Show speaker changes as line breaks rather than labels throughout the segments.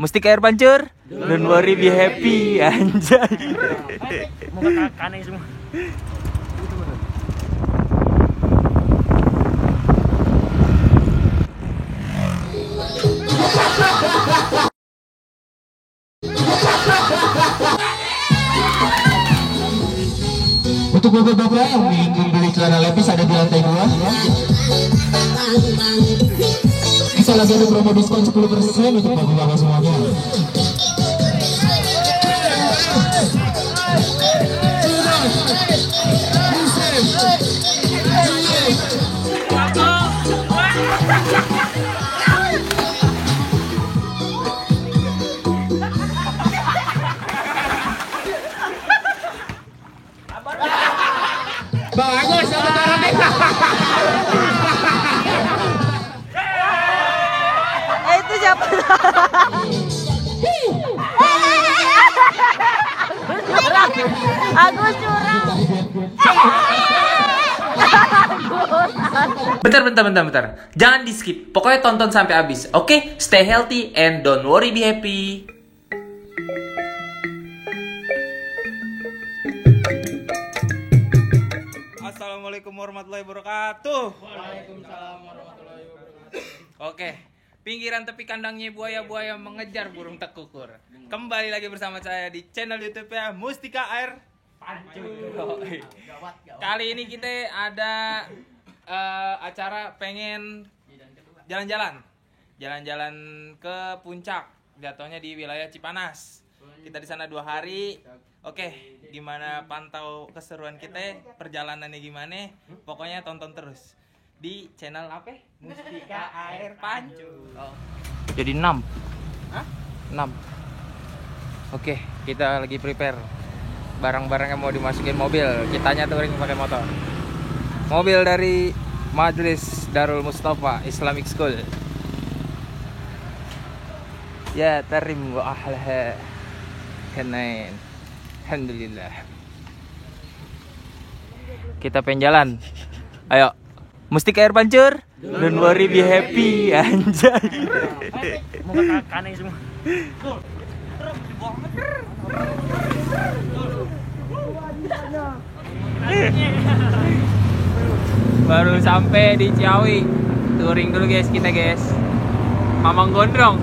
Mustika air pancur. Don't worry be happy. Anjay.
Mau ke kanan semua.
Untuk bapak-bapak yang ingin beli celana lepis ada di lantai 2. Bisa lagi ada promo diskon 10% untuk bapak-bapak semuanya. Bagus, sebentar nih.
Itu siapa? Agus curang.
Bentar. Jangan di skip. Pokoknya tonton sampai habis. Oke? Stay healthy and don't worry be happy. Assalamualaikum warahmatullahi wabarakatuh.
Waalaikumsalam warahmatullahi wabarakatuh.
Oke, pinggiran tepi kandangnya buaya-buaya mengejar burung tekukur. Kembali lagi bersama saya di channel YouTube-nya Mustika Air Pancur. Kali ini kita ada acara pengen jalan-jalan ke puncak. Jatuhnya di wilayah Cipanas. Kita di sana 2 hari. Oke, gimana pantau keseruan kita? Perjalanannya gimana? Pokoknya tonton terus di channel apa? Mustika Air Pancur. Jadi 6. Hah? 6. Oke, kita lagi prepare. Barang-barangnya mau dimasukin mobil. Kitanya touring pakai motor. Mobil dari Majelis Darul Mustafa Islamic School. Ya, tarim wa ahlah. Kenain. Alhamdulillah. Kita pengen jalan. Ayo. Mustika air pancur. Don't worry be happy. Anjay.
Mau ke kanan semua.
Baru sampai di Ciawi. Touring dulu guys kita guys. Mamang Gondrong.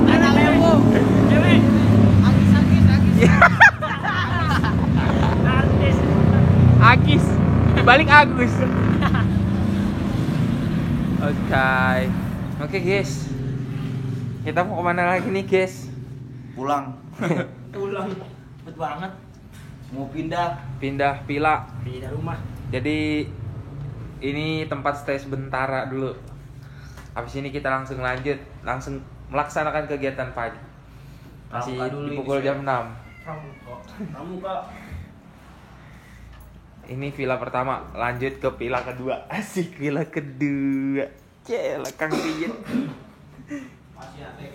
Ada lewo. Cewek. Artis.
Agis. Dibalik Agus. Oke guys. Kita mau kemana lagi nih guys?
Pulang.
Bet banget.
Mau pindah
Pindah
Pindah rumah.
Jadi ini tempat stay sementara dulu. Habis ini kita langsung melaksanakan kegiatan pagi. Masih
Pramuka dulu
dipukul
ini,
jam 6.
Pramuka.
Ini villa pertama, lanjut ke villa kedua. Asik, villa kedua. Cela Kang Pijet.
Masih ada.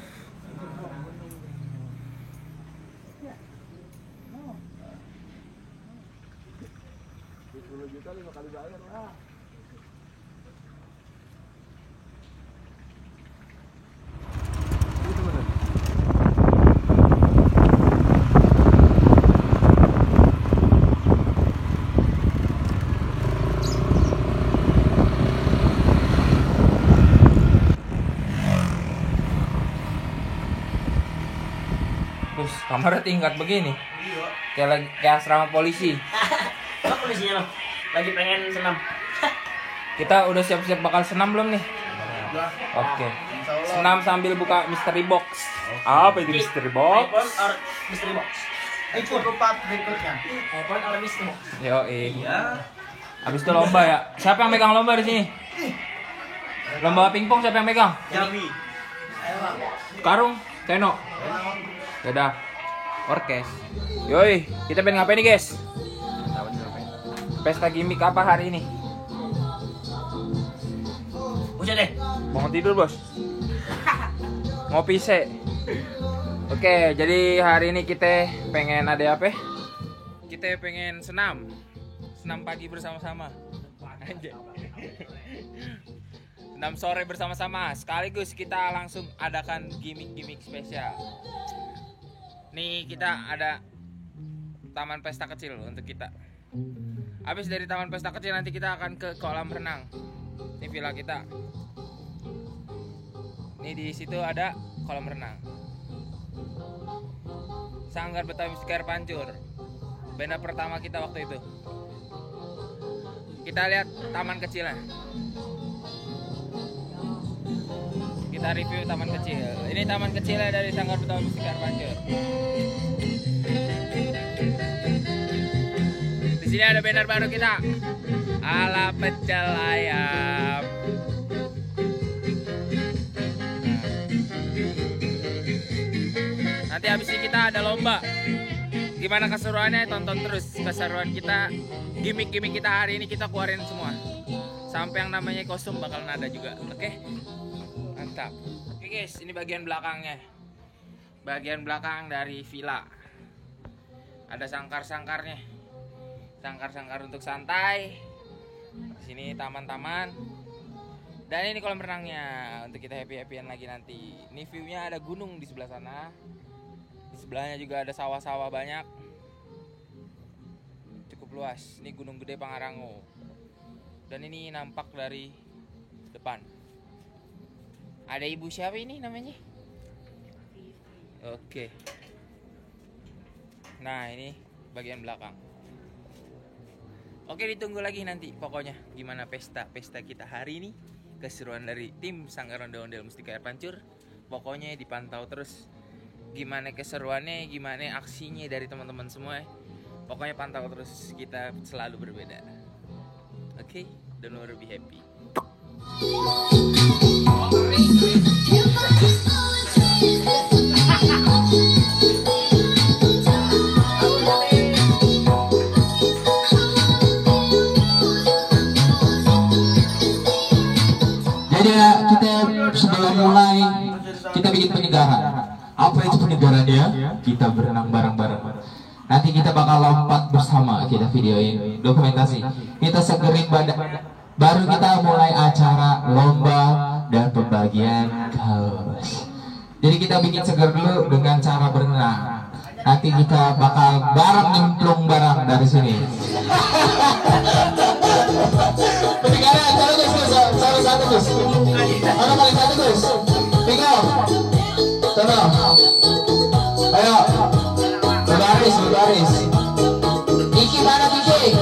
Terus kamarnya tingkat begini. Kayak asrama polisi.
Apa polisinya lo? Lagi pengen senam.
Kita udah siap-siap bakal senam belum nih? Oke. Senam sambil buka mystery box. Apa itu mystery box?
iPhone or mystery box?
Ikut tempat berikutnya.
iPhone or mystery box?
Iya. Habis itu lomba ya. Siapa yang megang lomba di sini? Lomba pingpong siapa yang megang?
Jami.
Karung, Teno. Dadah. Orkes. Yoi, kita pengen ngapain nih, guys? Pesta gimmick apa hari ini?
Udah deh.
Mau tidur, Bos? Ngopi se. Oke, jadi hari ini kita pengen ada apa? Kita pengen senam pagi bersama-sama. Anjay. 6 sore bersama-sama. Sekaligus kita langsung adakan gimmick-gimmick spesial. Nih kita ada taman pesta kecil untuk kita. Habis dari taman pesta kecil nanti kita akan ke kolam renang. Ini villa kita. Ini di situ ada kolam renang. Sanggar Betawi Mustika Air Pancur. Benda pertama kita waktu itu. Kita lihat taman kecilnya. Kita review taman kecil. Ini taman kecilnya dari Sanggar Betawi Mustika Air Pancur. Di sini ada banner baru kita. Ala pecel ayam. Nanti habis ini kita ada lomba. Gimana keseruannya? Tonton terus keseruan kita. Gimmick-gimmick kita hari ini kita keluarin semua. Sampai yang namanya kostum bakalan ada juga. Oke? Mantap. Oke guys, ini bagian belakangnya. Bagian belakang dari villa. Ada sangkar-sangkarnya. Sangkar-sangkar untuk santai. Di sini taman-taman. Dan ini kolam renangnya untuk kita happy-happyan lagi nanti. Ini view-nya ada gunung di sebelah sana. Di sebelahnya juga ada sawah-sawah banyak. Cukup luas. Ini Gunung Gede Pangarango. Dan ini nampak dari depan. Ada ibu siapa ini namanya? Oke. Nah, ini bagian belakang. Oke, ditunggu lagi nanti pokoknya gimana pesta kita hari ini. Keseruan dari tim Sanggar Ondel-Ondel Mustika Air Pancur. Pokoknya dipantau terus gimana keseruannya, gimana aksinya dari teman-teman semua. Pokoknya pantau terus, kita selalu berbeda. Oke, don't worry, be happy.
Jadi ya, kita sebelum mulai kita bikin penyegaran. Apa itu penyegaran dia? Kita berenang bareng-bareng. Nanti kita bakal lompat bersama, kita videoin dokumentasi. Kita segerin badan. Baru kita mulai acara lomba dan pembagian kaos. Jadi kita bikin seger dulu dengan cara berenang. Nanti kita bakal bareng nyemplung bareng dari sini. Penyegaran, salah satu Gus. Mana paling satu Gus? Tinggal. Tolong. Ayo. Berbaris. Kiki mana Kiki?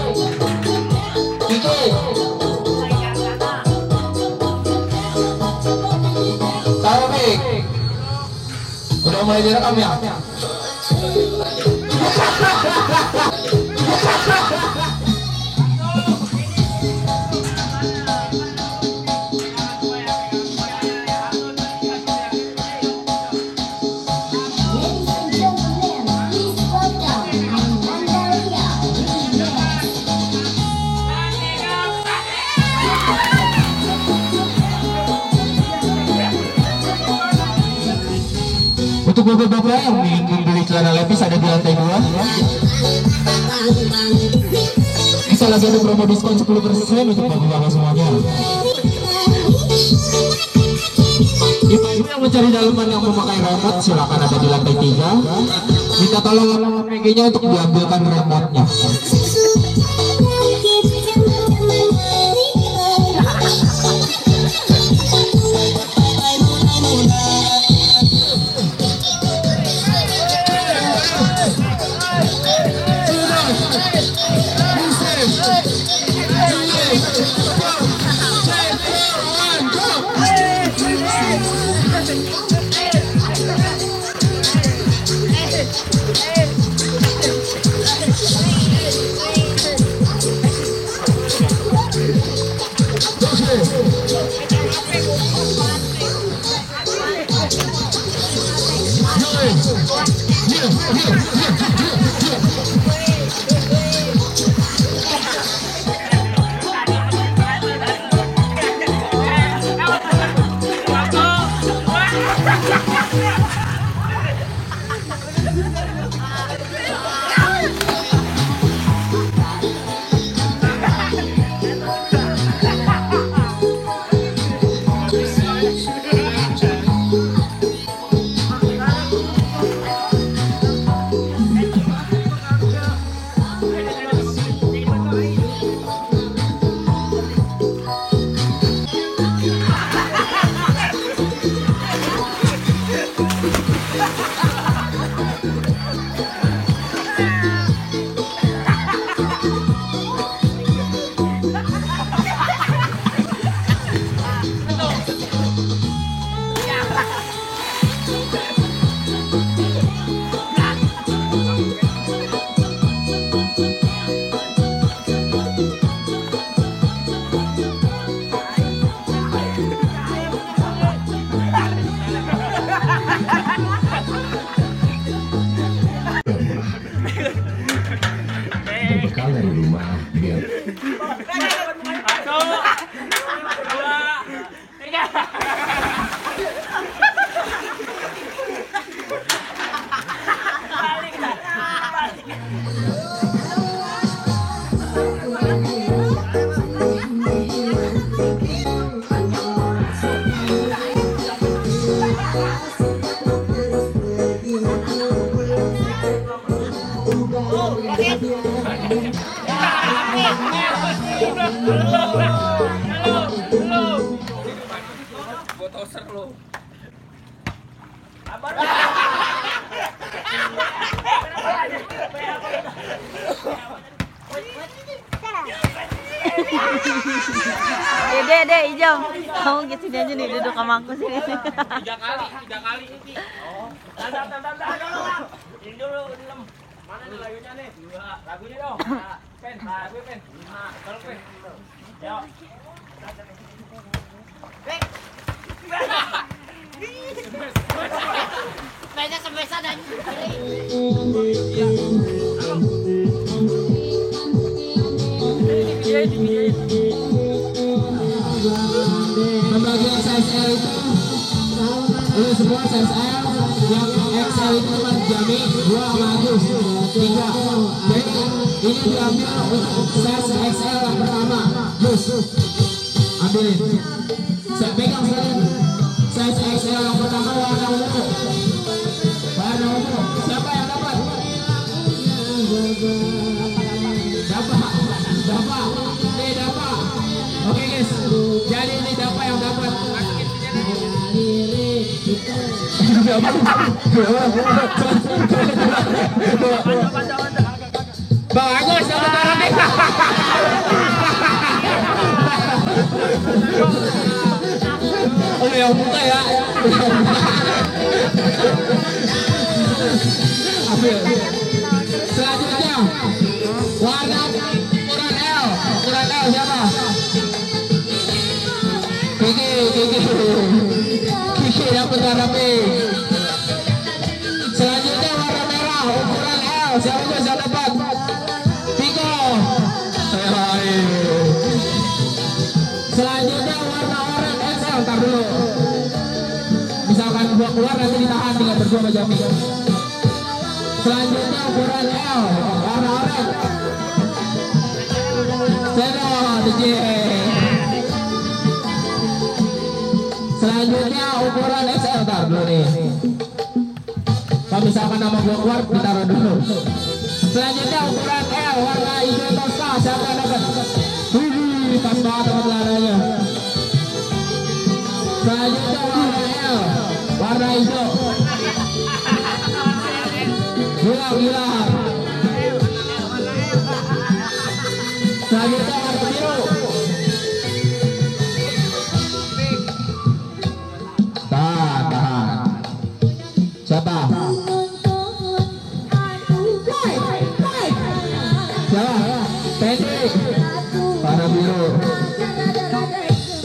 Kiki. Tahu Bik. Udah mulai direkam ya? Untuk bapak-bapak yang ingin membeli celana levis ada di lantai 2. Bisa lagi ada promo diskon 10% untuk bapak-bapak semuanya. Ibu-ibu yang mencari dalaman yang memakai remote silakan ada di lantai 3. Minta tolong PG-nya untuk diambilkan remote-nya.
Botoser lo.
Dede, hijau. Kamu gitu aja nih duduk sama aku sini.
Tiga kali.
Ini dulu, dilem. Mana nih lagunya nih? Lagunya dong. Pen. Kalau pen. Yuk.
Banyak kebesan aja.
Pembagian size L itu lu semua size L, yang XL itu cuma Jami, 2 sama Agus, 3. Jadi ini diambil untuk size XL yang pertama. Gus, ambilin. Saya pegang sekalian. Size XL yang pertama warna ungu. Warna ungu. Siapa yang dapat? Dapat. Nih dapat. Oke guys, jadi ini dapat yang dapat. Bang Agus yang sekarang nih. Oh yang buka ya. Ambil. Selanjutnya warna ukuran L siapa? Kiki dapat warna pink. Selanjutnya warna merah ukuran L siapa bisa dapat? Piko. Selanjutnya warna oranye XL, ntar dulu. Misalkan gua keluar nanti ditahan tinggal berdua sama Jami. Selanjutnya ukuran L warna oranye. Cendol DJ. Selanjutnya ukuran XL, ntar dulu nih. Kalau misalkan nama gua keluar ditaruh dulu. Selanjutnya ukuran L warna hijau toska, siapa yang dapat? Pas banget sama celananya. Selanjutnya warna L warna hijau. Gila. Selanjutnya warna biru. Tahan. Siapa? Pendek. Warna biru.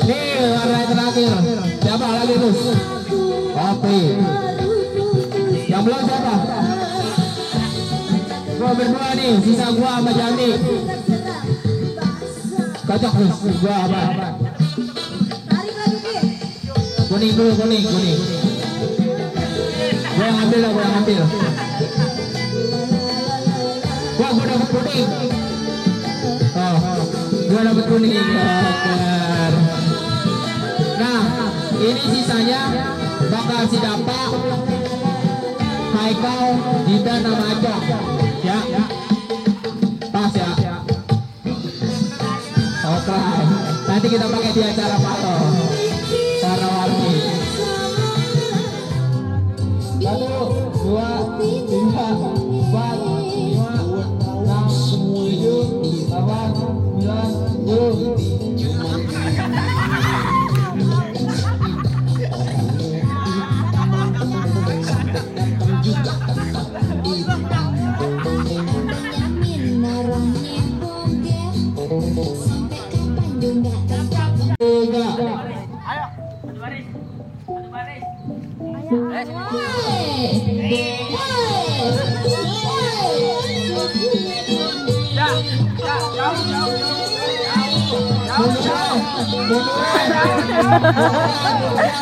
Nih warna terakhir. Siapa lagi Gus? Oke. Yang belum siapa? Gua berdua nih, sisa gua sama Jami. Cocok Gus, gua apa? Kuning dulu, kuning. Gua yang ambil. Gua dapat kuning. Gua dapat kuning. Nah, ini sisanya bakal si Dampak, Haikal, Dinda, nama Acok. Ya. Pas ya. Oke. Nanti kita pakai di acara foto. Warna-warni. 1, 2, 3, 4, 5, 6, 7, 8, 9, 10.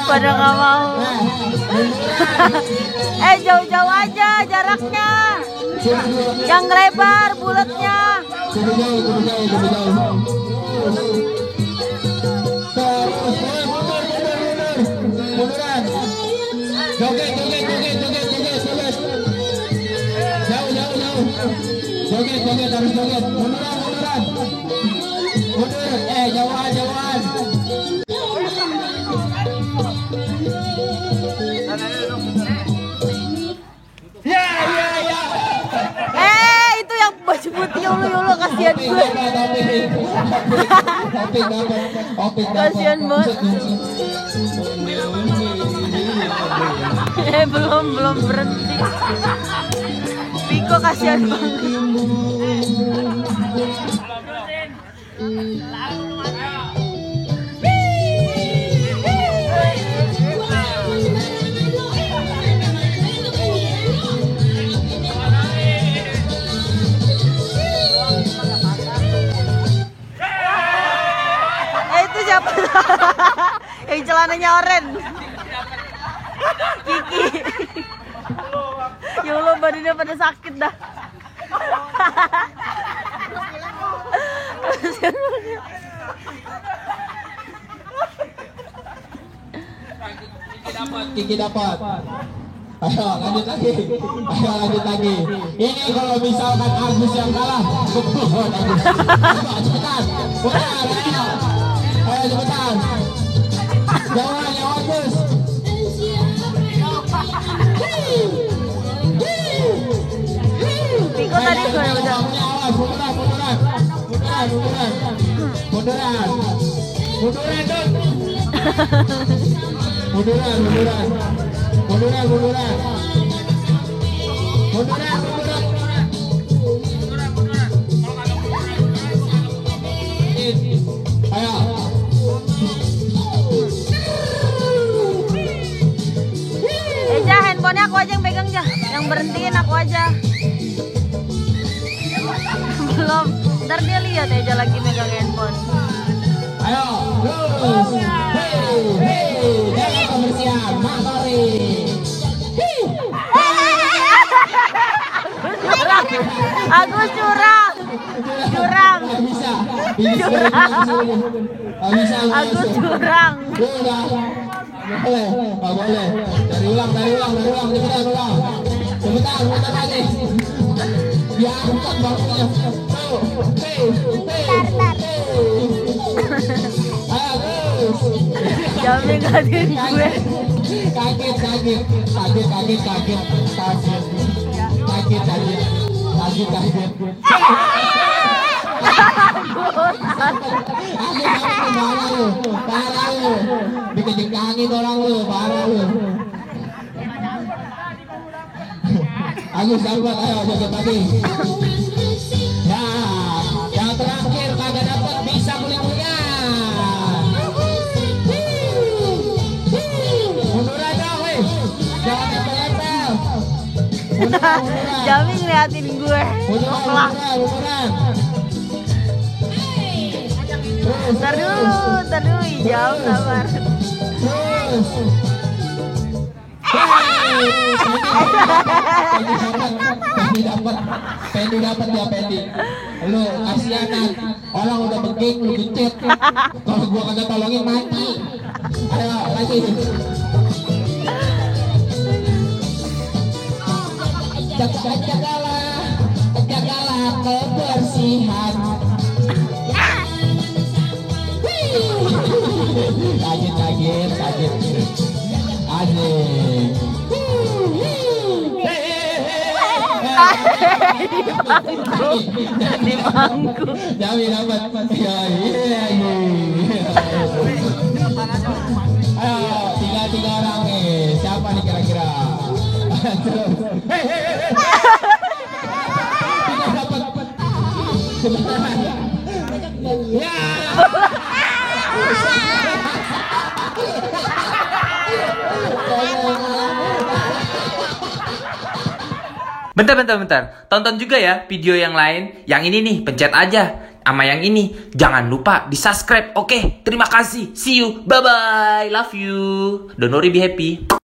Pada nggak mau. Jauh-jauh aja jaraknya. Yang lebar bulatnya.
Joget. Jauh. Joget, harus joget. Munduran. Mundur. Jauhan. Ya.
Itu yang baju putih yolo kasihan gue. Kasihan banget. Belum berhenti. Piko kasihan banget. Itu siapa? Yang celananya oranye. Kiki. Ya Allah, badannya pada sakit dah.
Kiki dapat. Ayo lanjut lagi. Ini kalau misalkan Agus yang kalah, betul Agus. Cepetan. Ayo cepetan. Jangan yang Agus.
Piko tadi udah.
Munduran. Ayo.
Handphonenya aku aja yang pegang aja. Yang berhentiin aku aja. Belum. Ntar dia lihat aja lagi megang handphone.
Ayo, terus. Hey, jaga kebersihan, Matori.
Agus curang.
Gak bisa.
Agus curang.
Gak boleh. Dari ulang. Cepetan lagi. Diangkat bakunya.
Jangan ngatain gue.
Kaget. Parah lu. Dikejengkangin orang lu, parah lu. Agus dapat, ayo joget lagi. Ya, yang terakhir kagak dapat bisa kuliah. Mundur aja, weh. Jangan nempel-nempel.
Jami ngeliatin gue.
Munduran.
Ntar dulu, jauh sabar.
Terus. Pendi dapat ya Pendi. Lu kasihanan. Orang udah beging lu gencet. Kalau gua kagak tolongin mati. Ayo lagi. Jagalah kebersihan. Kaget. Asik.
Di bangku.
Jami dapat. Ya, ayo, tiga orang nih. Siapa nih kira-kira? Tiga dapat. Sebentar. Ya.
Bentar. Tonton juga ya video yang lain. Yang ini nih, pencet aja. Sama yang ini, jangan lupa di subscribe. Oke, terima kasih. See you. Bye-bye. Love you. Don't worry, be happy.